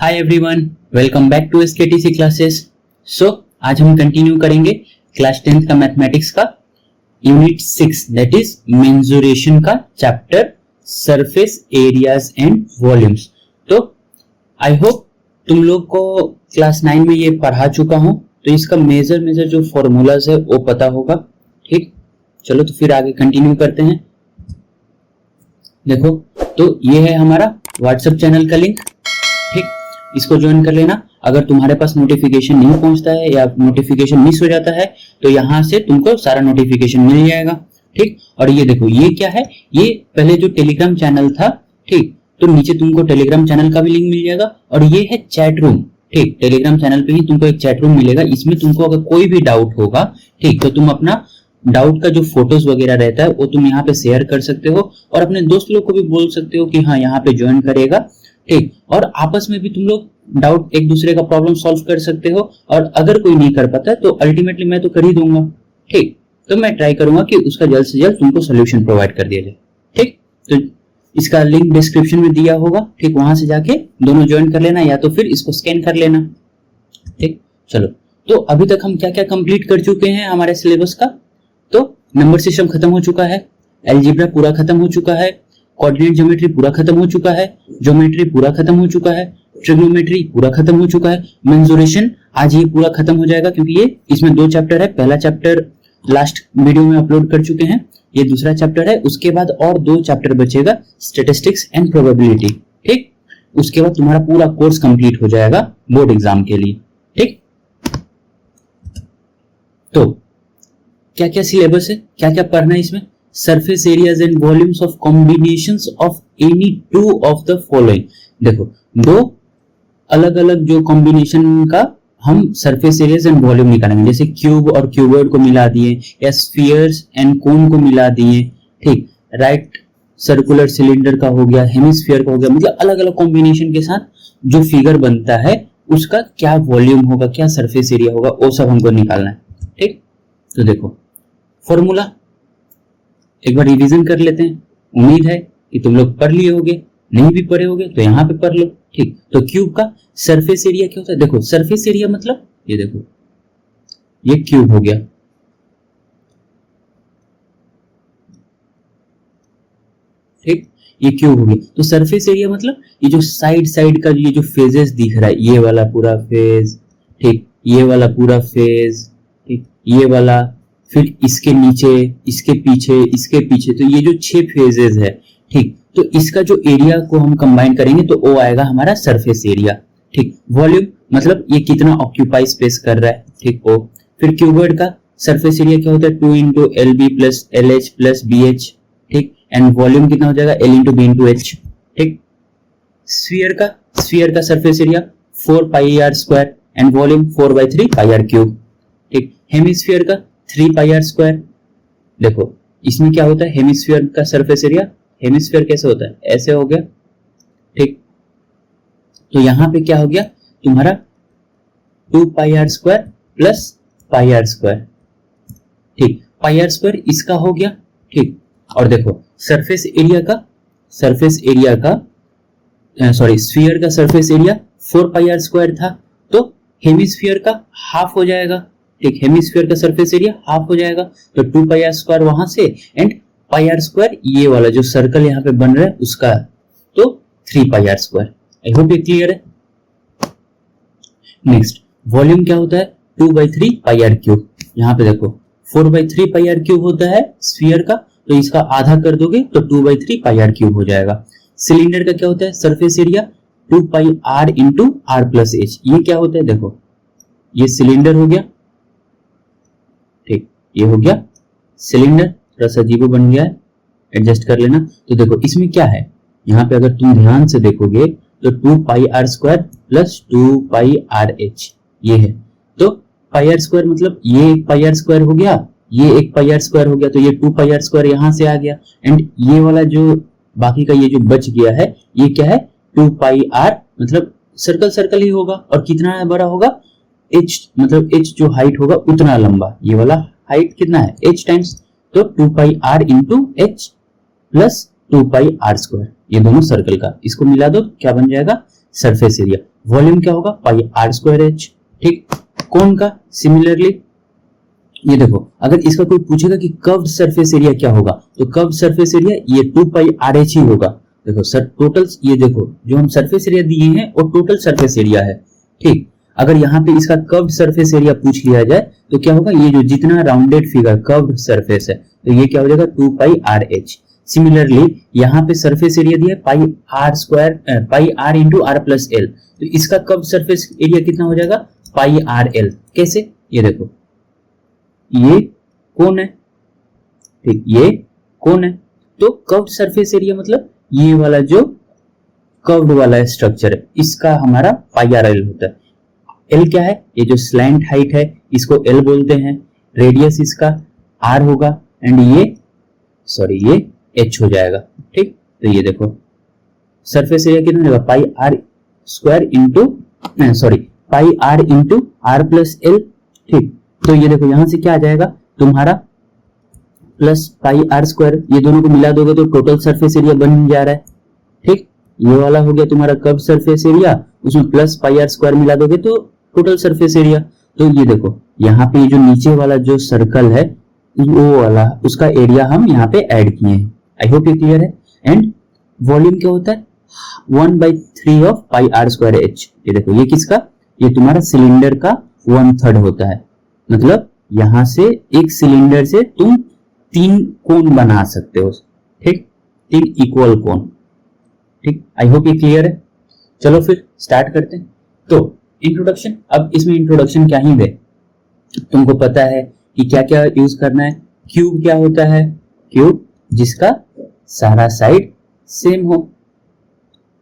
Hi everyone, welcome back to SKTC classes. So आज हम continue करेंगे क्लास 10th का मैथमेटिक्स का यूनिट 6 दैट इज मेंसुरेशन का chapter surface areas and volumes. तो आई होप तुम लोग को क्लास 9 में ये पढ़ा चुका हूं, तो इसका मेजर जो फॉर्मूलाज है वो पता होगा। ठीक, चलो तो फिर आगे कंटिन्यू करते हैं। देखो, तो ये है हमारा व्हाट्सएप चैनल का लिंक। ठीक, इसको ज्वाइन कर लेना। अगर तुम्हारे पास नोटिफिकेशन नहीं पहुंचता है या नोटिफिकेशन मिस हो जाता है तो यहाँ से तुमको सारा नोटिफिकेशन मिल जाएगा। ठीक, और ये देखो, ये क्या है, ये पहले जो टेलीग्राम चैनल था। ठीक, तो नीचे तुमको टेलीग्राम चैनल का भी लिंक मिल जाएगा और ये है चैट रूम। ठीक, टेलीग्राम चैनल पे ही तुमको एक चैट रूम मिलेगा। इसमें तुमको अगर कोई भी डाउट होगा, ठीक, तो तुम अपना डाउट का जो फोटोज वगैरह रहता है वो तुम यहाँ पे शेयर कर सकते हो और अपने दोस्त लोग को भी बोल सकते हो कि हाँ यहाँ पे ज्वाइन करेगा। ठीक, और आपस में भी तुम लोग डाउट एक दूसरे का प्रॉब्लम सॉल्व कर सकते हो। और अगर कोई नहीं कर पाता तो अल्टीमेटली मैं तो कर ही दूंगा। ठीक, तो मैं ट्राई करूंगा कि उसका जल्द से जल्द तुमको सोल्यूशन प्रोवाइड कर दिया जाए। ठीक, तो इसका लिंक डिस्क्रिप्शन में दिया होगा। ठीक, वहां से जाके दोनों ज्वाइन कर लेना या तो फिर इसको स्कैन कर लेना। ठीक, चलो, तो अभी तक हम क्या क्या कंप्लीट कर चुके हैं हमारे सिलेबस का। तो नंबर सिस्टम खत्म हो चुका है, अलजेब्रा पूरा खत्म हो चुका है, कोऑर्डिनेट ज्योमेट्री पूरा खत्म हो चुका है, ज्योमेट्री पूरा खत्म हो चुका है, ट्रिग्नोमेट्री पूरा खत्म हो चुका है, मेंसुरेशन आज ये पूरा खत्म हो जाएगा क्योंकि ये इसमें 2 चैप्टर है। पहला चैप्टर लास्ट वीडियो में अपलोड कर चुके हैं, ये दूसरा चैप्टर है। उसके बाद और 2 चैप्टर बचेगा, स्टैटिस्टिक्स एंड प्रोबेबिलिटी। ठीक, उसके बाद तुम्हारा पूरा कोर्स कंप्लीट हो जाएगा बोर्ड एग्जाम के लिए। ठीक, तो क्या क्या सिलेबस है, क्या क्या पढ़ना है इसमें। Surface areas and volumes of combinations of any two of the following. देखो, 2 अलग अलग जो कॉम्बिनेशन का हम सरफेस एरियाज एंड वॉल्यूम निकालेंगे। जैसे क्यूब और क्यूबॉइड को मिला दिए या स्फीयर्स एंड कोन को मिला दिए। ठीक, राइट सर्कुलर सिलेंडर का हो गया, हेमिस्फीयर का हो गया, मतलब अलग अलग कॉम्बिनेशन के साथ जो फिगर बनता है उसका क्या वॉल्यूम होगा, क्या सरफेस एरिया होगा, वो सब हमको निकालना है। ठीक, तो देखो फॉर्मूला एक बार रिवीजन कर लेते हैं। उम्मीद है कि तुम लोग पढ़ लिए होगे, नहीं भी पढ़े होगे तो यहाँ पे पढ़ लो। ठीक, तो क्यूब का सरफेस एरिया क्या होता है। देखो, सरफेस एरिया मतलब ये देखो, ये क्यूब हो गया। ठीक, ये क्यूब हो गया। तो सरफेस एरिया मतलब ये जो साइड का ये जो फेजेस दिख रहा है, ये वाला पूरा फेज, ठीक, ये वाला पूरा फेज, ठीक, ये वाला, फिर इसके नीचे, इसके पीछे, इसके पीछे, तो ये जो 6 फेजेस है। ठीक, तो इसका जो एरिया को हम कंबाइन करेंगे तो वो आएगा हमारा सरफेस एरिया। ठीक, वॉल्यूम मतलब ये कितना ऑक्यूपाई स्पेस कर रहा है। ठीक, वो फिर क्यूबॉइड का सरफेस एरिया क्या होता है, 2 into LB plus LH plus BH। ठीक, एंड वॉल्यूम कितना हो जाएगा, L into B into H। ठीक, स्फीयर का surface area 4 pi r square and volume 4/3 pi r cube. ठीक, हेमिस्फीयर का 3 पाई r स्क्वायर। देखो इसमें क्या होता है, हेमिस्फीयर का सरफेस एरिया, हेमिस्फीयर कैसे होता है, ऐसे हो गया। ठीक, तो यहां पे क्या हो गया तुम्हारा 2 पाई r स्क्वायर प्लस पाई r स्क्वायर। ठीक, पाई r स्क्वायर इसका हो गया। ठीक, और देखो सरफेस एरिया का स्फीयर का सरफेस एरिया 4 पाई r स्क्वायर था, तो हेमिस्फीयर का हाफ हो जाएगा। ठीक, हेमिस्फीयर का सरफेस एरिया हाफ हो जाएगा, तो 2 पाई r स्क्वायर वहां से एंड पाई r स्क्वायर ये वाला जो सर्कल यहाँ पे बन रहा है उसका, तो 3 पाई r स्क्वायर। आई होप ये क्लियर है। नेक्स्ट, वॉल्यूम क्या होता है, 2/3 पाई r क्यूब। यहाँ पे देखो 4/3 पाई r क्यूब होता है स्फीयर का, तो इसका आधा कर दोगे तो 2/3 पाई r क्यूब हो जाएगा। सिलेंडर का क्या होता है, सरफेस एरिया 2 पाई r into r plus h। ये क्या होता है, देखो ये सिलेंडर हो गया। ठीक, ये हो गया सिलेंडर, थोड़ा सा अजीब बन गया है, एडजस्ट कर लेना। तो देखो इसमें क्या है, यहाँ पे अगर तुम ध्यान से देखोगे तो 2 पाई r स्क्वायर प्लस 2 पाई RH ये है। तो पाई r स्क्वायर मतलब ये एक पाई r स्क्वायर हो गया, ये एक पाई r स्क्वायर हो गया, तो ये 2 पाई r स्क्वायर यहाँ से आ गया। एंड ये वाला जो बाकी का ये जो बच गया है ये क्या है, 2 पाई r मतलब सर्कल ही होगा और कितना बड़ा होगा, h मतलब h जो हाइट होगा उतना लंबा। ये वाला हाइट कितना है, h टाइम्स, तो 2 पाई r इंटू h प्लस 2 पाई r स्क्वायर, ये दोनों सर्कल का, इसको मिला दो क्या बन जाएगा, सरफेस एरिया। वॉल्यूम क्या होगा, पाई आर स्क्वायर एच। ठीक, कोन का सिमिलरली ये देखो, अगर इसका कोई पूछेगा कि कर्व्ड सरफेस एरिया क्या होगा, तो कर्व्ड सरफेस एरिया ये 2 पाई आर एच ही होगा। देखो सर टोटल, ये देखो जो हम सरफेस एरिया दिए हैं वो टोटल सरफेस एरिया है। ठीक, अगर यहाँ पे इसका कर्व्ड सरफेस एरिया पूछ लिया जाए तो क्या होगा, ये जो जितना राउंडेड फिगर कर्व्ड सरफेस है तो ये क्या हो जाएगा 2 पाई आर एच। सिमिलरली यहाँ पे सरफेस एरिया दिया pi r square, pi r into r plus l, तो इसका कर्व्ड सरफेस एरिया कितना हो जाएगा, पाई आर एल। कैसे, ये देखो ये कौन है, ठीक ये कौन है, तो कर्व्ड सरफेस एरिया मतलब ये वाला जो कर्व्ड वाला स्ट्रक्चर है इसका हमारा पाई आर एल होता है। एल क्या है, ये जो स्लैंट हाइट है इसको एल बोलते हैं, रेडियस इसका आर होगा एंड ये एच हो जाएगा। ठीक, तो ये देखो सरफेस एरिया कितना होगा, pi r square into pi r into r plus l. ठीक, तो ये देखो यहां से क्या आ जाएगा तुम्हारा प्लस पाई आर स्क्वायर, ये दोनों को मिला दोगे तो टोटल सरफेस एरिया बन जा रहा है। ठीक, ये वाला हो गया तुम्हारा कर्व सरफेस एरिया, उसमें प्लस पाई आर स्क्वायर मिला दोगे तो टोटल सरफेस एरिया। तो ये देखो यहाँ पे जो नीचे वाला जो सर्कल है वो वाला उसका एरिया हम यहाँ पे ऐड किए हैं। आई होप ये क्लियर है। एंड वॉल्यूम क्या होता है, 1/3 of pi r square h. ये देखो ये किसका, ये तुम्हारा सिलेंडर का 1/3 होता है, मतलब यहां से एक सिलेंडर से तुम 3 कोन बना सकते हो। ठीक, 3 इक्वल कोन। ठीक, आई होप ये क्लियर है। चलो फिर स्टार्ट करते हैं। तो इंट्रोडक्शन, अब इसमें इंट्रोडक्शन क्या ही दे, तुमको पता है कि क्या क्या यूज करना है। क्यूब क्या होता है, क्यूब जिसका सारा साइड सेम हो।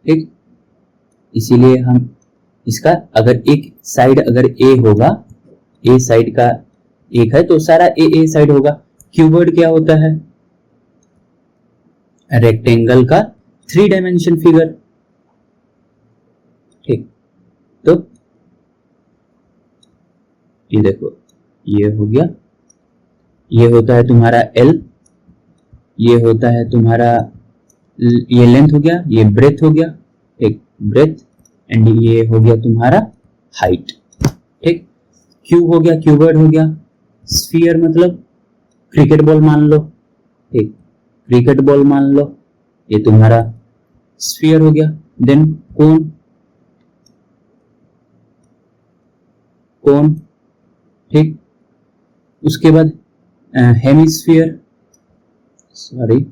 ठीक, इसीलिए हम इसका अगर एक साइड अगर ए होगा, ए साइड का एक है तो सारा ए साइड होगा। क्यूबॉइड क्या होता है, रेक्टेंगल का 3 डायमेंशन फिगर। ठीक, तो ये देखो ये हो गया, ये होता है तुम्हारा एल, ये होता है तुम्हारा, ये लेंथ हो गया, ये ब्रेथ हो गया। ठीक, ब्रेथ एंड ये हो गया तुम्हारा हाइट। ठीक, क्यूब हो गया, क्यूबॉइड हो गया। स्फीयर मतलब क्रिकेट बॉल मान लो। ठीक, क्रिकेट बॉल मान लो, ये तुम्हारा स्फीयर हो गया। देन कोन, कोन। ठीक, उसके बाद हेमिस्फीयर, सॉरी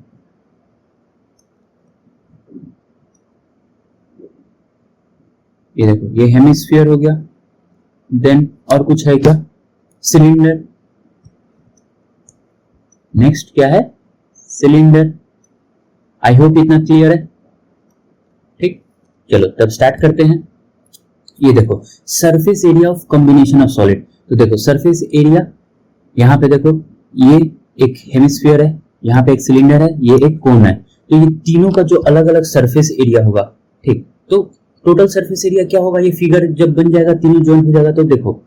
ये देखो ये हेमिस्फीयर हो गया। देन और कुछ है क्या, सिलेंडर। नेक्स्ट क्या है, सिलेंडर। आई होप इतना क्लियर है। ठीक, चलो तब स्टार्ट करते हैं। ये देखो surface area of combination of solid. तो देखो सरफेस एरिया, यहाँ पे देखो ये एक हेमिस्फीयर है, यहाँ पे एक सिलेंडर है, ये एक कोन है, तो ये तीनों का जो अलग अलग सरफेस एरिया होगा। ठीक, तो टोटल सरफेस एरिया क्या होगा, ये फिगर जब बन जाएगा तीनों ज्वाइंट हो जाएगा तो देखो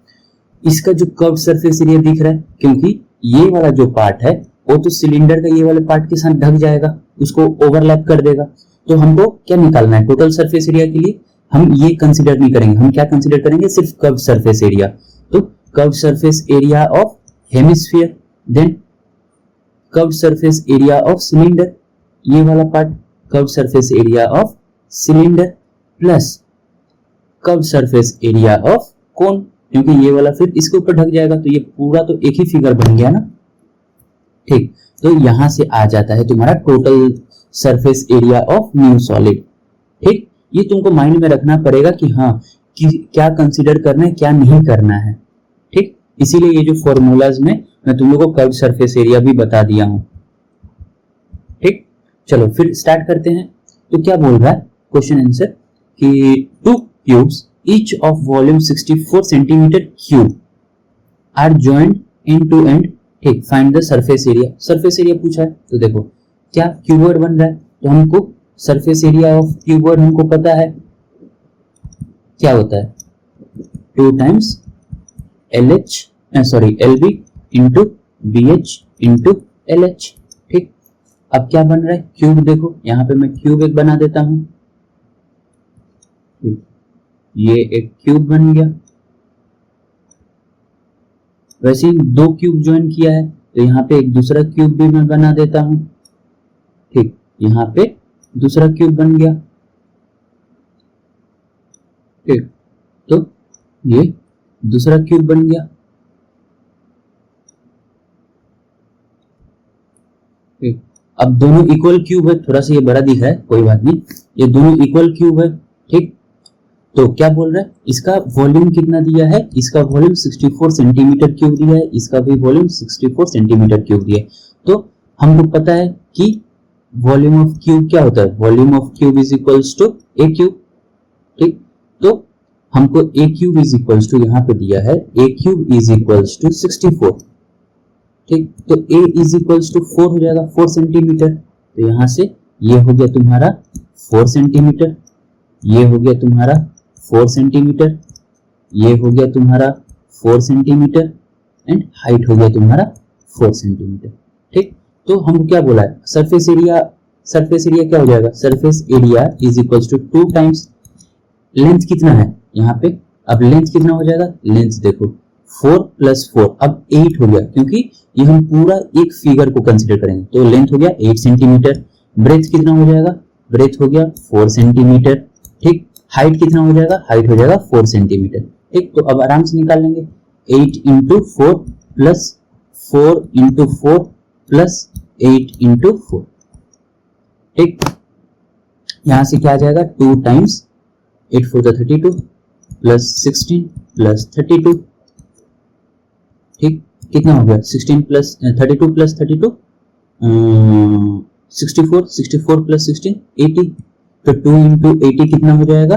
इसका जो कर्व सरफेस एरिया दिख रहा है, क्योंकि ये वाला जो पार्ट है वो तो सिलेंडर का ये वाले पार्ट के साथ ढक जाएगा, उसको ओवरलैप कर देगा। तो हमको क्या निकालना है, टोटल सरफेस एरिया के लिए हम ये कंसीडर नहीं करेंगे, हम क्या कंसीडर करेंगे, सिर्फ कर्व सरफेस एरिया। तो curve surface area of hemisphere, then curve surface area of cylinder, ये वाला part curve surface area of cylinder plus curve surface area of cone, क्योंकि ये वाला फिर इसके ऊपर ढक जाएगा, तो ये पूरा तो एक ही फिगर बन गया ना। ठीक, तो यहां से आ जाता है तुम्हारा total surface area of new solid. ठीक, ये तुमको माइंड में रखना पड़ेगा कि हाँ कि क्या कंसीडर करना है क्या नहीं करना है। ठीक, इसीलिए ये जो फॉर्मूलाज में मैं तुम लोगों को कर्व सरफेस एरिया भी बता दिया हूं। ठीक, चलो फिर स्टार्ट करते हैं। तो क्या बोल रहा है क्वेश्चन आंसर कि 2 cubes each of volume 64 centimetre cube are joint end to end. ठीक, find the surface area. Surface area पूछा है तो देखो क्या क्यूबॉइड बन रहा है, तो हमको सरफेस एरिया ऑफ क्यूबॉइड हमको पता है क्या होता है, 2 times LB into BH into LH। ठीक, अब क्या बन रहा है, क्यूब। देखो यहाँ पे मैं क्यूब एक बना देता हूं। ये एक क्यूब बन गया। वैसे ही 2 क्यूब ज्वाइन किया है तो यहाँ पे एक दूसरा क्यूब भी मैं बना देता हूं। ठीक, यहाँ पे दूसरा क्यूब बन गया। ठीक, तो ये दूसरा क्यूब बन गया। ठीक, अब दोनों इक्वल क्यूब है, थोड़ा सा ये बड़ा दिखा है, कोई बात नहीं, ये दोनों इक्वल क्यूब है। ठीक, तो क्या बोल रहा है, इसका वॉल्यूम कितना दिया है, इसका वॉल्यूम 64 सेंटीमीटर क्यूब दिया है, इसका भी वॉल्यूम 64 सेंटीमीटर क्यूब दिया है। तो हमको पता है कि वॉल्यूम ऑफ क्यूब क्या होता है, volume of cube is equals to A cube. ठीक, तो हमको A cube is equals to यहाँ पे दिया है, A cube is equals to 64। ठीक, तो ए इज इक्वल्स टू 4 हो जाएगा, 4 सेंटीमीटर। तो यहां से ये हो गया तुम्हारा 4 सेंटीमीटर, ये हो गया तुम्हारा 4 सेंटीमीटर, ये हो गया तुम्हारा 4 सेंटीमीटर एंड हाइट हो गया तुम्हारा 4 सेंटीमीटर। ठीक, तो हमको क्या बोला है, सरफेस एरिया, सरफेस एरिया क्या हो जाएगा, surface area is equals to 2 times length कितना है यहाँ पे, अब लेंथ कितना हो जाएगा, लेंथ देखो 4 प्लस 4 अब 8 हो गया, क्योंकि ये हम पूरा एक फिगर को कंसीडर करेंगे। तो लेंथ हो गया 8 सेंटीमीटर, ब्रेथ कितना हो जाएगा, ब्रेथ हो गया 4 सेंटीमीटर। ठीक, हाइट कितना हो जाएगा, हाइट हो जाएगा 4 सेंटीमीटर। ठीक, तो अब आराम से निकाल लेंगे, 8 into 4 plus 4 into 4 plus 8 into 4। ठीक, यहां से क्या आ जाएगा, 2 टाइम्स 8 4 32 प्लस 16 प्लस 32। ठीक, कितना हो गया, 16 प्लस 32 प्लस 32 64, 64 प्लस 16 80। तो 2 इंटू 80 कितना हो जाएगा,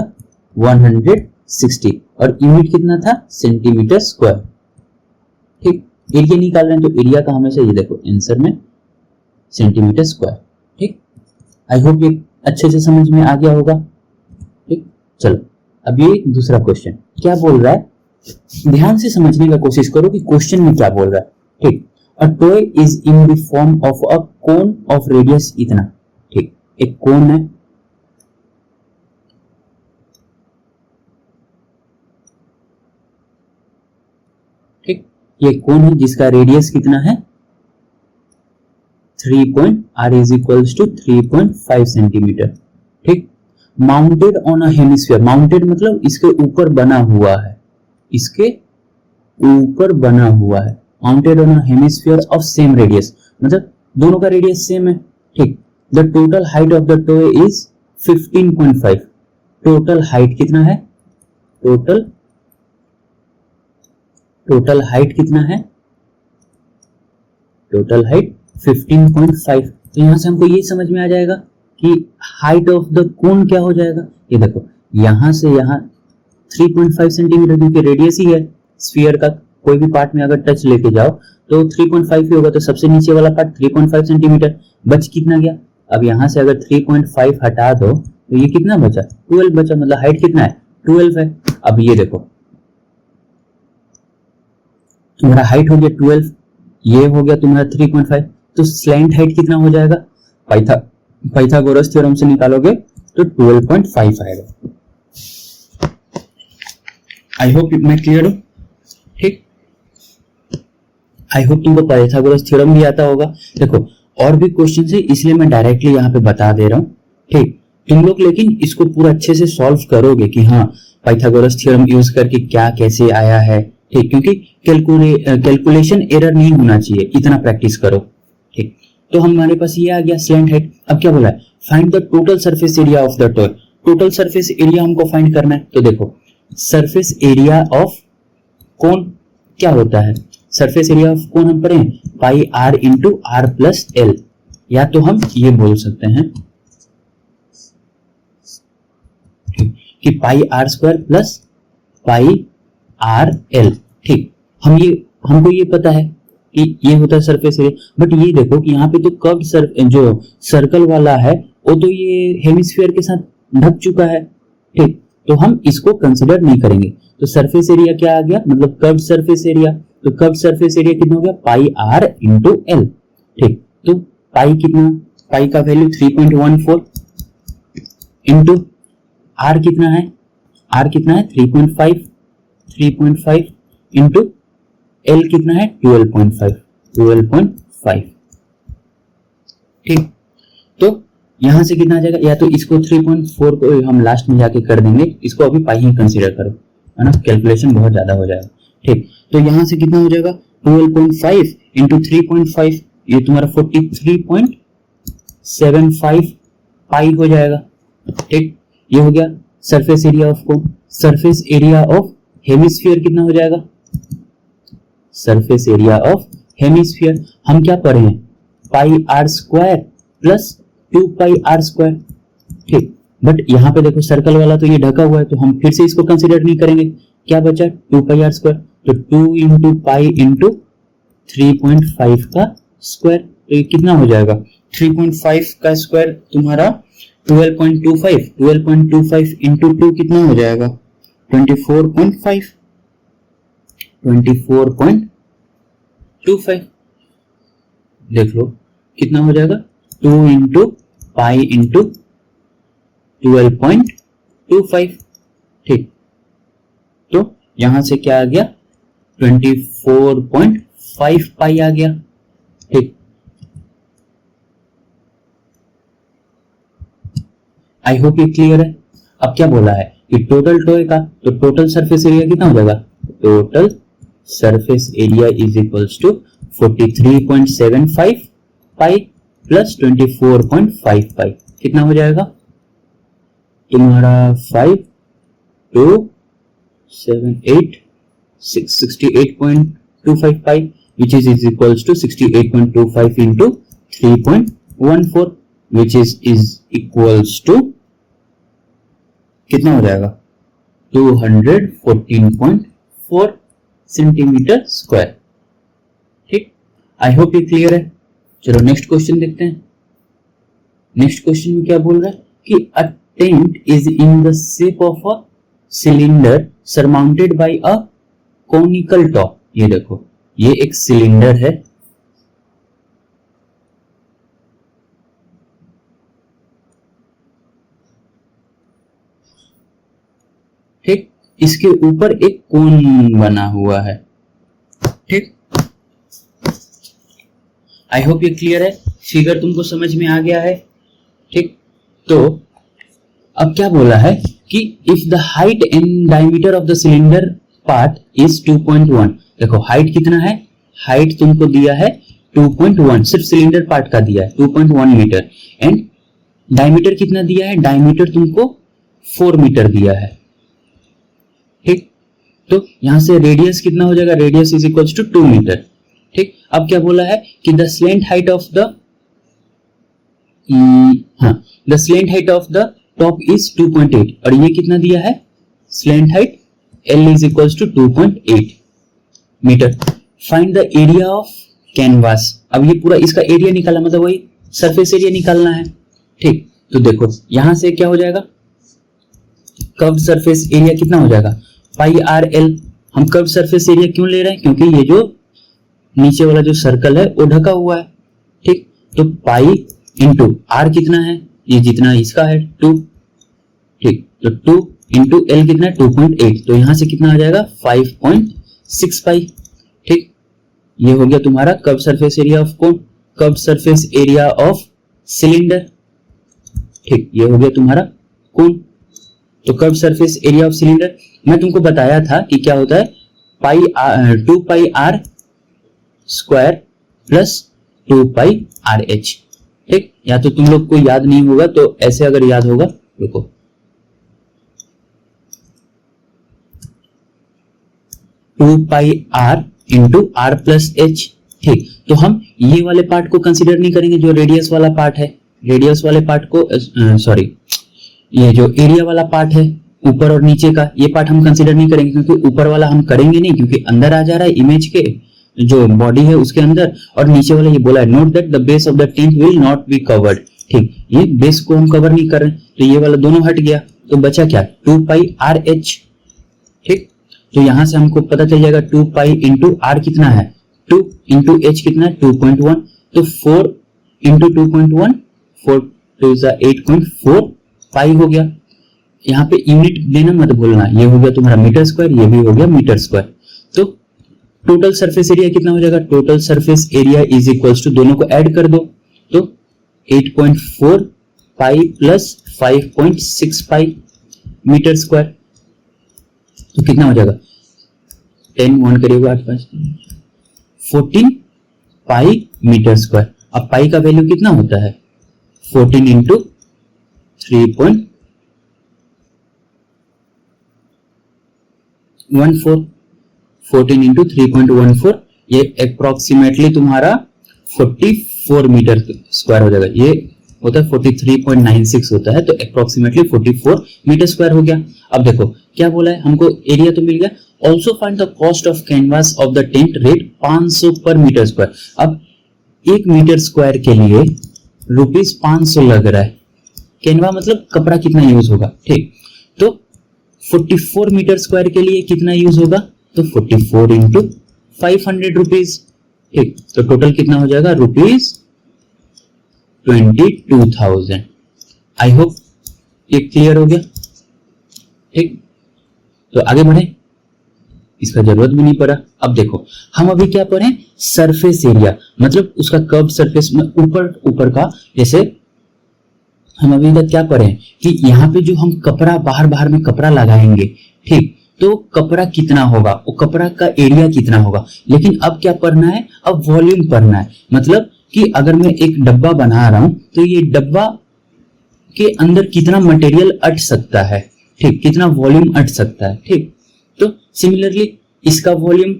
160, और यूनिट कितना था, सेंटीमीटर स्क्वायर। ठीक, एरिया निकाल रहे हैं तो एरिया का हमेशा ये देखो आंसर में सेंटीमीटर स्क्वायर। ठीक, आई होप ये अच्छे से समझ में आ गया होगा। ठीक, चलो अब ये दूसरा क्वेश्चन क्या बोल रहा है, ध्यान से समझने का कोशिश करो कि क्वेश्चन में क्या बोल रहा है। ठीक, a toy is in the form of a cone of radius इतना। ठीक, एक कोन है, ठीक, ये कोन है जिसका रेडियस कितना है 3 इज इक्वल्स टू 3.5 सेंटीमीटर। ठीक, mounted on a hemisphere, mounted मतलब इसके ऊपर बना हुआ है, इसके ऊपर बना हुआ है, mounted on a hemisphere of same radius, मतलब दोनों का रेडियस सेम है। ठीक, the total height of the toy is 15.5। Total height कितना है, टोटल हाइट कितना है, टोटल हाइट 15.5। तो यहां से हमको ये समझ में आ जाएगा कि हाइट ऑफ द कोन क्या हो जाएगा, ये देखो यहां से यहां 3.5 सेंटीमीटर, क्योंकि रेडियस ही है स्फीयर का, कोई भी पार्ट में अगर टच लेके जाओ तो 3.5 ही होगा, तो सबसे नीचे वाला पार्ट 3.5 सेंटीमीटर, बच कितना गया, अब यहां से अगर 3.5 हटा दो तो ये कितना बचा, 12 बचा, मतलब हाइट कितना है 12 है। अब ये देखो तुम्हारा हाइट हो गया 12, ये हो गया तुम्हारा 3.5, तो स्लैंट हाइट कितना हो जाएगा, पाइथागोरस थ्योरम से निकालोगे तो 12.5 आएगा। आई होप मैं क्लियर हूं। ठीक, आई होप तुमको पाइथागोरस थ्योरम भी आता होगा। देखो और भी क्वेश्चन है, इसलिए मैं डायरेक्टली यहाँ पे बता दे रहा हूँ। ठीक, तुम लोग लेकिन इसको पूरा अच्छे से सॉल्व करोगे कि हाँ पाइथागोरस थ्योरम यूज करके क्या कैसे आया है। ठीक, क्योंकि कैलकुलेशन एरर नहीं होना चाहिए, इतना प्रैक्टिस करो। ठीक, तो हमारे पास ये आ गया स्लैंट हाइट। अब क्या बोला है, find the total surface area of the toy. Total surface area हमको फाइंड करना है, तो देखो सरफेस एरिया ऑफ कोन क्या होता है, सरफेस एरिया ऑफ कोन हम पढ़े pi r into r plus l, या तो हम ये बोल सकते हैं कि pi r square plus pi r l. ठीक, हमको ये पता है कि ये होता है सरफेस एरिया, बट ये देखो कि यहाँ पे तो कर्व जो सर्कल वाला है वो तो ये हेमिस्फीयर के साथ ढक चुका है। ठीक, तो हम इसको कंसिडर नहीं करेंगे, तो सरफेस एरिया क्या आ गया, मतलब कर्व सरफेस एरिया, तो कर्व सरफेस एरिया कितना हो गया पाई आर इंटू एल। ठीक, तो पाई कितना, पाई का वैल्यू 3.14 इंटू आर कितना है आर कितना है 3.5 इंटू एल कितना है 12.5। ठीक, तो यहां से कितना आ जाएगा, या तो इसको 3.4 को हम लास्ट में जाके कर देंगे, इसको अभी पाई ही कंसीडर करो, है ना, कैलकुलेशन बहुत ज्यादा हो जाएगा। ठीक, तो यहां से कितना हो जाएगा 12.5 इंटू 3.5, ये तुम्हारा 43.75 पाई हो जाएगा। ठीक, ये हो गया सरफेस एरिया ऑफ कौन, सरफेस एरिया ऑफ हेमिस्फीयर कितना हो जाएगा, सरफेस एरिया ऑफ हेमिस्फीयर हम क्या पढ़े हैं, pi r square plus 2 pi r square. ठीक, बट यहाँ पे देखो सर्कल वाला तो ये ढका हुआ है, तो हम फिर से इसको कंसीडर नहीं करेंगे, क्या बचा 2 पाई आर स्क्वायर, तो 2 इंटू पाई इंटू 3.5 का स्क्वायर, तो ये कितना हो जाएगा 3.5 का स्क्वायर तुम्हारा 12.25 इंटू 2 कितना हो जाएगा 24.25, देख लो कितना हो जाएगा 2 इंटू पाई इंटू 12.25। ठीक, तो यहां से क्या आ गया 24.5 पाई आ गया। ठीक, आई होप ये क्लियर है। अब क्या बोला है कि टोटल टोए का, तो टोटल सरफेस एरिया कितना हो जाएगा, total surface area is equals to 43.75 pi plus 24.5 pi, कितना हो जाएगा तुम्हारा 5 2 7 8 68.25 पाई, which is equals to 68.25 into 3.14, which is equals to कितना हो जाएगा 214.4 सेंटीमीटर स्क्वायर। ठीक, आई होप ये क्लियर है। चलो नेक्स्ट क्वेश्चन देखते हैं। नेक्स्ट क्वेश्चन में क्या बोल रहा है कि a tent is in the shape of a cylinder surmounted by a conical top. ये देखो ये एक सिलेंडर है, ठीक, इसके ऊपर एक कोन बना हुआ है। ठीक, आई होप ये क्लियर है, फिगर तुमको समझ में आ गया है। ठीक, तो अब क्या बोला है कि if the height and diameter of the cylinder part is 2.1, देखो हाइट कितना है, हाइट तुमको दिया है 2.1, सिर्फ सिलेंडर पार्ट का दिया है 2.1 मीटर, एंड डायमीटर कितना दिया है, डायमीटर तुमको 4 मीटर दिया है। ठीक, तो यहां से रेडियस कितना हो जाएगा, radius is equals to 2 metre. ठीक, अब क्या बोला है कि the slant height of the slant height of the top is 2.8, और ये कितना दिया है slant height, L is equals to 2.8 metre. Find the area of canvas, अब ये पूरा इसका एरिया निकाला, मतलब वही सरफेस एरिया निकालना है। ठीक, तो देखो यहां से क्या हो जाएगा, कर्व्ड सरफेस एरिया कितना हो जाएगा पाई आर एल। हम कर्व्ड सरफेस एरिया क्यों ले रहे हैं, क्योंकि ये जो नीचे वाला जो सर्कल है वो ढका हुआ है। ठीक, तो पाई इंटू आर कितना है, ये जितना इसका है 2। ठीक, तो 2 इंटू एल कितना है 2.8, तो यहां से कितना आ जाएगा 5.6 पाई। ठीक, ये हो गया तुम्हारा curve surface area of cone, curve surface area of cylinder. ठीक, ये हो गया तुम्हारा कौन, तो curve surface area of cylinder. मैं तुमको बताया था कि क्या होता है 2 pi r square plus 2 pi r h. ठीक, या तो तुम लोग को याद नहीं होगा तो ऐसे अगर याद होगा, रुको, two pi r into r plus h. ठीक, तो हम ये वाले पार्ट को कंसिडर नहीं करेंगे, जो रेडियस वाला पार्ट है, रेडियस वाले पार्ट को सॉरी, ये जो एरिया वाला पार्ट है ऊपर और नीचे का, ये पार्ट हम कंसिडर नहीं करेंगे, क्योंकि ऊपर वाला हम करेंगे नहीं, क्योंकि अंदर आ जा रहा है इमेज के जो बॉडी है उसके अंदर, और नीचे वाला ये बोला है note that the base of the tent will not be covered. ठीक, ये बेस को हम कवर नहीं कर रहे, तो ये वाला दोनों हट गया, तो बचा क्या 2 पाई आर एच। ठीक, तो यहां से हमको पता चल जाएगा 2 पाई इंटू आर कितना है 2 इंटू एच कितना है 2.1, तो 4 इंटू 2.1 4 2 8.4 पाई हो गया। यहाँ पे यूनिट देना मत भूलना, ये हो गया तुम्हारा मीटर स्क्वायर, ये भी हो गया मीटर स्क्वायर। तो टोटल सरफेस एरिया कितना हो जाएगा, total surface area is equals to, दोनों को ऐड कर दो तो 8.4 pi plus 5.6 pi metre square, तो कितना हो जाएगा 10 1 करिएगा 8 5 14 पाई मीटर स्क्वायर। अब पाई का वैल्यू कितना होता है 14 इंटू 3.14, 14 इंटू 3.14, ये अप्रोक्सीमेटली तुम्हारा 44 मीटर स्क्वायर हो जाएगा। ये होता है 43.96 होता है, तो अप्रोक्सीमेटली 44 मीटर स्क्वायर हो गया। अब देखो क्या बोला है हमको, एरिया तो मिल गया। Also find the cost of canvas of the tent, rate 500 पर मीटर स्क्वायर। अब 1 मीटर स्क्वायर के लिए ₹500 लग रहा है। कैनवा मतलब कपड़ा कितना यूज होगा, ठीक। तो 44 मीटर स्क्वायर के लिए कितना यूज होगा, तो 44 इंटू 500 रुपीज, ठीक। तो टोटल कितना हो जाएगा ₹22,000। आई होप ये क्लियर हो गया, ठीक। तो आगे बढ़े, इसका जरूरत भी नहीं पड़ा। अब देखो हम अभी क्या पढ़े, सरफेस एरिया, मतलब उसका कर्व सरफेस में ऊपर का, जैसे हम अभी तक क्या पढ़े कि यहाँ पे जो हम कपड़ा बाहर में कपड़ा लगाएंगे, ठीक, तो कपड़ा कितना होगा, वो कपड़ा का एरिया कितना होगा। लेकिन अब क्या पढ़ना है, अब वॉल्यूम पढ़ना है। मतलब कि अगर मैं एक डब्बा बना रहा हूं तो ये डब्बा के अंदर कितना मटेरियल अट सकता है, ठीक, कितना वॉल्यूम अट सकता है, ठीक। तो सिमिलरली इसका वॉल्यूम,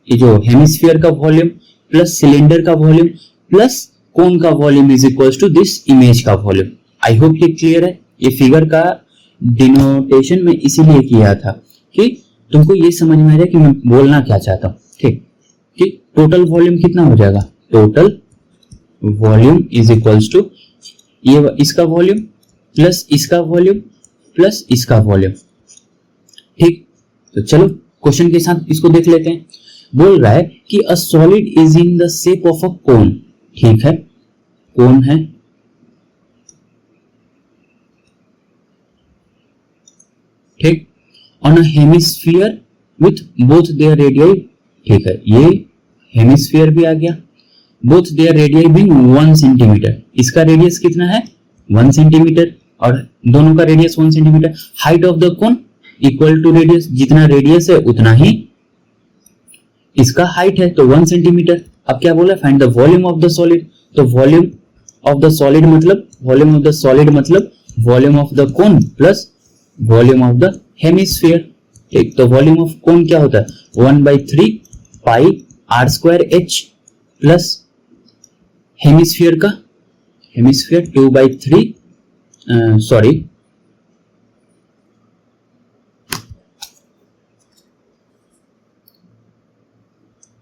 ये जो हेमिस्फीयर का वॉल्यूम प्लस सिलेंडर का वॉल्यूम प्लस कोन का volume is equals to this image का वॉल्यूम। आई होप ये क्लियर है। ये फिगर का डिनोटेशन में इसीलिए किया था कि तुमको ये समझ में आ जाए कि मैं बोलना क्या चाहता हूं, ठीक। कि टोटल वॉल्यूम कितना हो जाएगा, total volume is equals to ये इसका वॉल्यूम प्लस इसका वॉल्यूम प्लस इसका वॉल्यूम, ठीक। तो चलो क्वेश्चन के साथ इसको देख लेते हैं। बोल रहा है कि a solid is in the shape of a cone, ठीक है, कोन है, ठीक, on a hemisphere with both their radius, ठीक है, ये हेमिस्फीयर भी आ गया, both their radius being 1 centimetre. इसका रेडियस कितना है 1 सेंटीमीटर और दोनों का radius 1 centimetre. Height of the cone equal to radius, जितना रेडियस है उतना ही इसका हाइट है, तो 1 सेंटीमीटर। अब क्या बोला, find the volume of the solid, तो वॉल्यूम ऑफ द सॉलिड मतलब volume of the cone plus volume of the hemisphere, ठीक। तो वॉल्यूम ऑफ कोन क्या होता है 1/3 पाई r square h plus hemisphere 2/3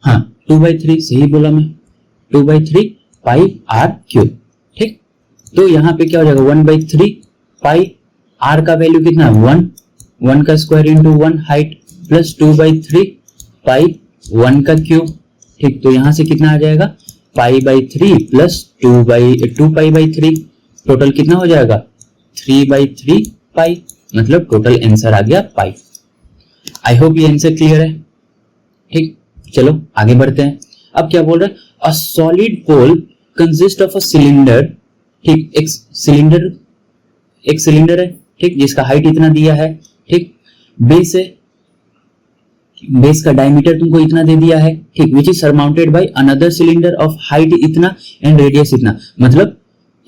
हाँ 2/3 सही बोला मैं, 2/3 पाई r क्यूब, ठीक। तो यहाँ पे क्या हो जाएगा 1/3 पाई r का वैल्यू कितना 1 का स्क्वायर इंटू 1 हाइट प्लस 2/3 पाई 1 का क्यूब, ठीक। तो यहां से कितना आ जाएगा π/3 प्लस 2π/3, टोटल कितना हो जाएगा 3/3 पाई, मतलब टोटल आंसर आ गया पाई। आई होप ये आंसर क्लियर है, ठीक। चलो आगे बढ़ते हैं। अब क्या बोल रहा है, a solid pole consist of a cylinder, ठीक, एक सिलेंडर है, ठीक, जिसका हाइट इतना दिया है, ठीक, बेस है, बेस का डायमीटर तुमको इतना दे दिया है, ठीक, which is surmounted by another cylinder of height इतना एंड रेडियस इतना। मतलब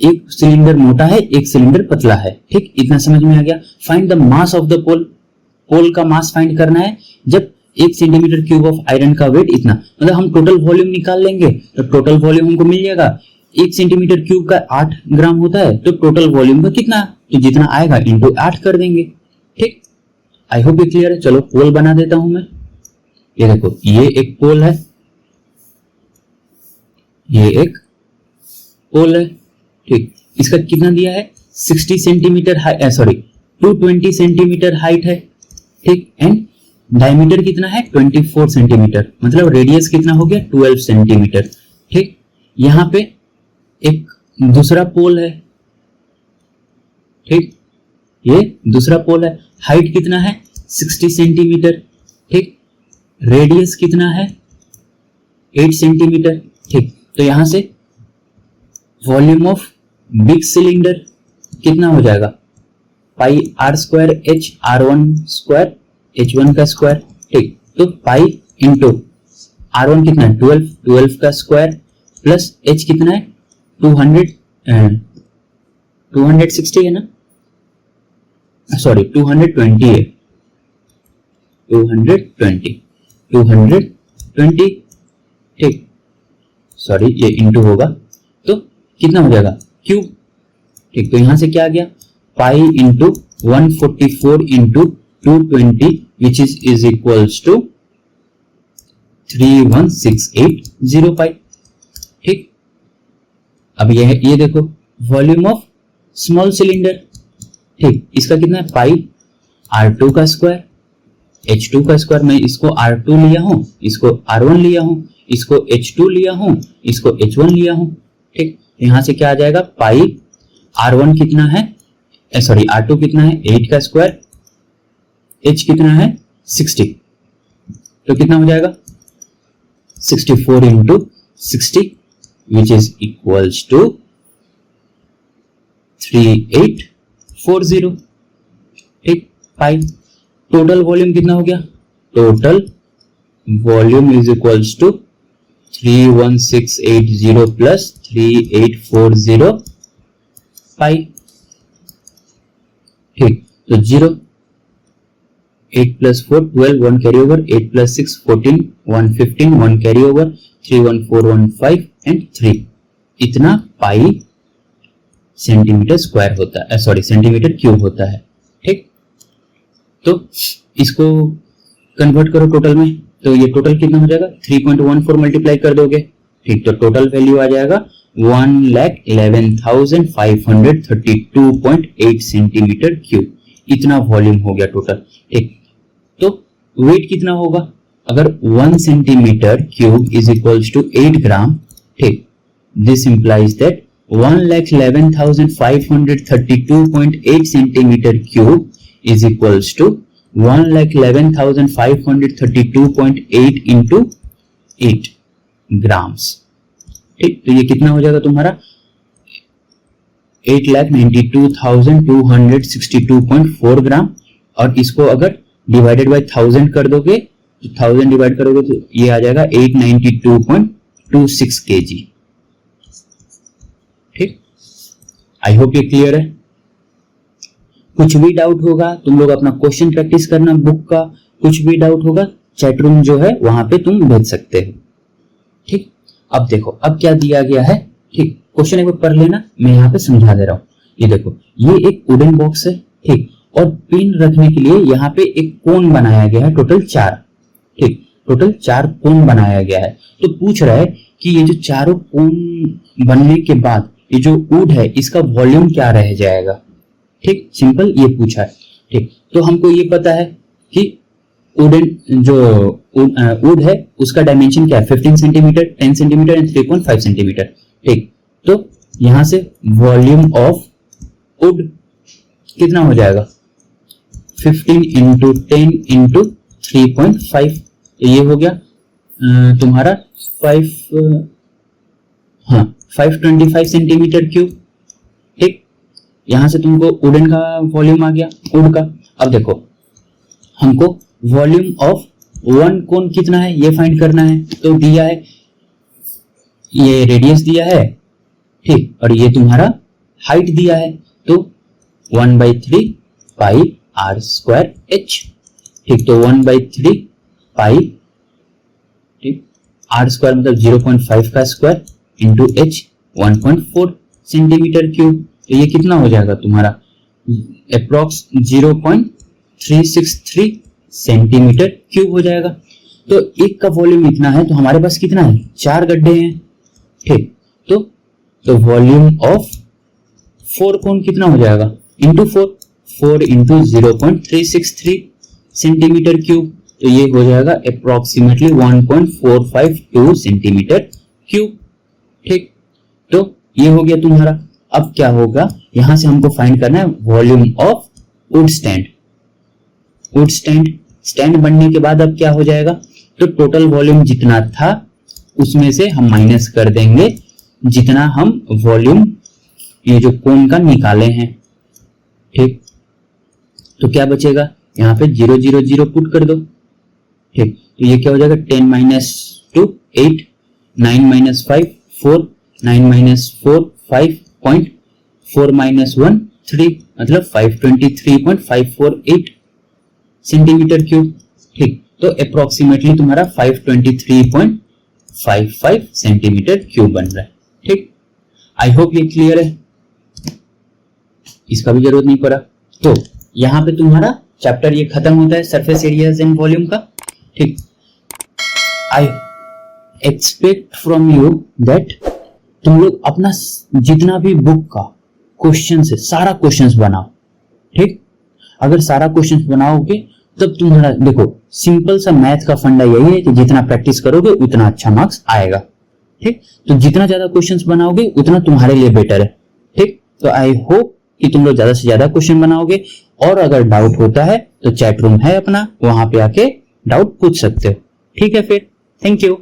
एक सिलेंडर मोटा है, एक सिलेंडर पतला है, ठीक, इतना समझ में आ गया। Find the mass of the pole, pole का मास फाइंड करना है। जब 1 सेंटीमीटर क्यूब ऑफ आयरन का वेट इतना, मतलब हम टोटल वॉल्यूम निकाल लेंगे तो टोटल वॉल्यूम हमको मिल जाएगा 1 सेंटीमीटर क्यूब का 8 ग्राम होता है, तो टोटल वॉल्यूम का कितना, तो जितना आएगा इंटू 8 कर देंगे, ठीक। आई होप ये क्लियर है। चलो पोल बना देता हूं मैं। ये देखो ये एक पोल है, ये एक पोल है, ठीक। इसका कितना दिया है 60 सेंटीमीटर 220 सेंटीमीटर हाइट है, ठीक, एंड डायमीटर कितना है 24 सेंटीमीटर, मतलब रेडियस कितना हो गया 12 सेंटीमीटर, ठीक। यहां पे एक दूसरा पोल है, ठीक, ये दूसरा पोल है। हाइट कितना है 60 सेंटीमीटर, ठीक। रेडियस कितना है 8 सेंटीमीटर, ठीक। तो यहां से वॉल्यूम ऑफ बिग सिलेंडर कितना हो जाएगा pi r square h R1 square H1 का स्क्वायर, ठीक। तो पाई इंटू R1 कितना है 12 का स्क्वायर प्लस H कितना है 260 है ना, सॉरी 220 है, 220, ठीक। सॉरी ये इंटू होगा तो कितना हो जाएगा क्यूब, ठीक। तो यहां से क्या आ गया pi into 144 into 220 which is equals to 31680 pi, ठीक। अब ये देखो वॉल्यूम ऑफ स्मॉल सिलेंडर, ठीक। इसका कितना है पाई R2 का स्क्वायर H2 का स्क्वायर, मैं इसको R2 लिया हूं, इसको R1 लिया हूं, इसको H2 लिया हूं, इसको H1 लिया हूं, ठीक। यहां से क्या आ जाएगा पाई R1 कितना है सॉरी R2 कितना है 8 का स्क्वायर, H कितना है 60, तो कितना हो जाएगा 64 into 60 which is equals to 3840, ठीक। पाई टोटल वॉल्यूम कितना हो गया, total volume is equals to 31680 plus 3840 pi, ठीक। तो 0 8 plus 4 12 1 carry over 8 plus 6 14 1 15 1 carry over 3 1 4 1 5 and 3 इतना पाई सेंटीमीटर स्क्वायर होता है, सॉरी सेंटीमीटर क्यूब होता है, ठीक। तो इसको कन्वर्ट करो टोटल में, तो ये टोटल कितना हो जाएगा 3.14 मल्टीप्लाई कर दोगे, ठीक। तो टोटल वैल्यू आ जाएगा 1,11,532.8 सेंटीमीटर क्यूब, इतना वॉल्यूम हो गया टोटल, ठीक। तो वेट कितना होगा अगर 1 centimetre cube is equals to 8 gram, ठीक। This implies that 1,11,532.8 centimetre cube is equals to 1,11,532.8 into 8 grams, ठीक। तो ये कितना हो जाएगा तुम्हारा 8,92,262.4 ग्राम, और इसको अगर डिवाइडेड बाय 1000 कर दोगे तो 1000 डिवाइड करोगे तो ये आ जाएगा 892.26 kg, ठीक। आई होप ये क्लियर है। कुछ भी डाउट होगा तुम लोग अपना क्वेश्चन प्रैक्टिस करना बुक का, कुछ भी डाउट होगा चैट रूम जो है वहां पे तुम भेज सकते हो, ठीक। अब देखो अब क्या दिया गया है, ठीक। क्वेश्चन एक बार पढ़ लेना, मैं यहाँ पे समझा दे रहा हूँ। ये देखो ये एक वुडन बॉक्स है, ठीक। और पिन रखने के लिए यहाँ पे एक कोन बनाया गया है, टोटल 4, ठीक। टोटल 4 कोन बनाया गया है। तो पूछ रहा है कि ये जो चारों कोन बनने के बाद ये जो वुड है इसका वॉल्यूम क्या रह जाएगा, ठीक। सिंपल ये पूछा है, ठीक। तो हमको ये पता है कि वुडन जो वुड है उसका डायमेंशन क्या है 15 सेंटीमीटर 10 सेंटीमीटर एंड 3.5 सेंटीमीटर, ठीक। तो यहां से वॉल्यूम ऑफ वुड कितना हो जाएगा 15 इंटू 10 इंटू 3.5, ये हो गया तुम्हारा 525 सेंटीमीटर क्यूब, ठीक। यहां से तुमको वुडन का वॉल्यूम आ गया वुड का। अब देखो हमको वॉल्यूम ऑफ 1 कोन कितना है ये फाइंड करना है, तो दिया है ये रेडियस दिया है, ठीक। और ये तुम्हारा हाइट दिया है, तो 1/3 पाई R स्क्वायर H, ठीक। तो 1/3 पाई, ठीक। R स्क्वायर मतलब 0.5 का square into H 1.4 centimetre cube, तो ये कितना हो जाएगा तुम्हारा अप्रोक्स 0.363 सेंटीमीटर क्यूब हो जाएगा। तो एक का वॉल्यूम इतना है, तो हमारे पास कितना है 4 गड्ढे हैं, ठीक। तो वॉल्यूम ऑफ 4 कोन कितना हो जाएगा इंटू 4 इंटू 0.363 सेंटीमीटर क्यूब, तो ये हो जाएगा अप्रोक्सीमेटली 1.452 सेंटीमीटर क्यूब, ठीक। तो ये हो गया तुम्हारा। अब क्या होगा, यहां से हमको फाइंड करना है volume of would stand. Would stand बनने के बाद अब क्या हो जाएगा, तो टोटल वॉल्यूम जितना था उसमें से हम माइनस कर देंगे जितना हम वॉल्यूम ये जो कोन का निकाले हैं। ठीक, तो क्या बचेगा, यहाँ पे 0 0 0 पुट कर दो। ठीक, तो ये क्या हो जाएगा, 10 माइनस 2 8, 9 माइनस 5 4, 9 माइनस 4 5, 4 माइनस 1 3, मतलब 523.548 सेंटीमीटर क्यूब। ठीक, तो अप्रोक्सीमेटली तुम्हारा 523.55 सेंटीमीटर क्यूब बन रहा है। ठीक, आई होप ये क्लियर है, इसका भी जरूरत नहीं पड़ा। तो यहां पे तुम्हारा चैप्टर ये खत्म होता है सरफेस एरियाज एंड वॉल्यूम का। ठीक, I expect from you that तुम लोग अपना जितना भी बुक का क्वेश्चन है सारा क्वेश्चंस बनाओ। ठीक, अगर सारा क्वेश्चंस बनाओगे तब तुम्हारा, देखो सिंपल सा मैथ का फंडा यही है कि जितना प्रैक्टिस करोगे उतना अच्छा मार्क्स आएगा। ठीक, तो जितना ज्यादा क्वेश्चंस बनाओगे उतना तुम्हारे लिए बेटर है। ठीक, तो आई होप कि तुम लोग ज्यादा से ज्यादा क्वेश्चन बनाओगे, और अगर डाउट होता है तो चैट रूम है अपना, वहां पे आके डाउट पूछ सकते हो। ठीक है, फिर थैंक यू।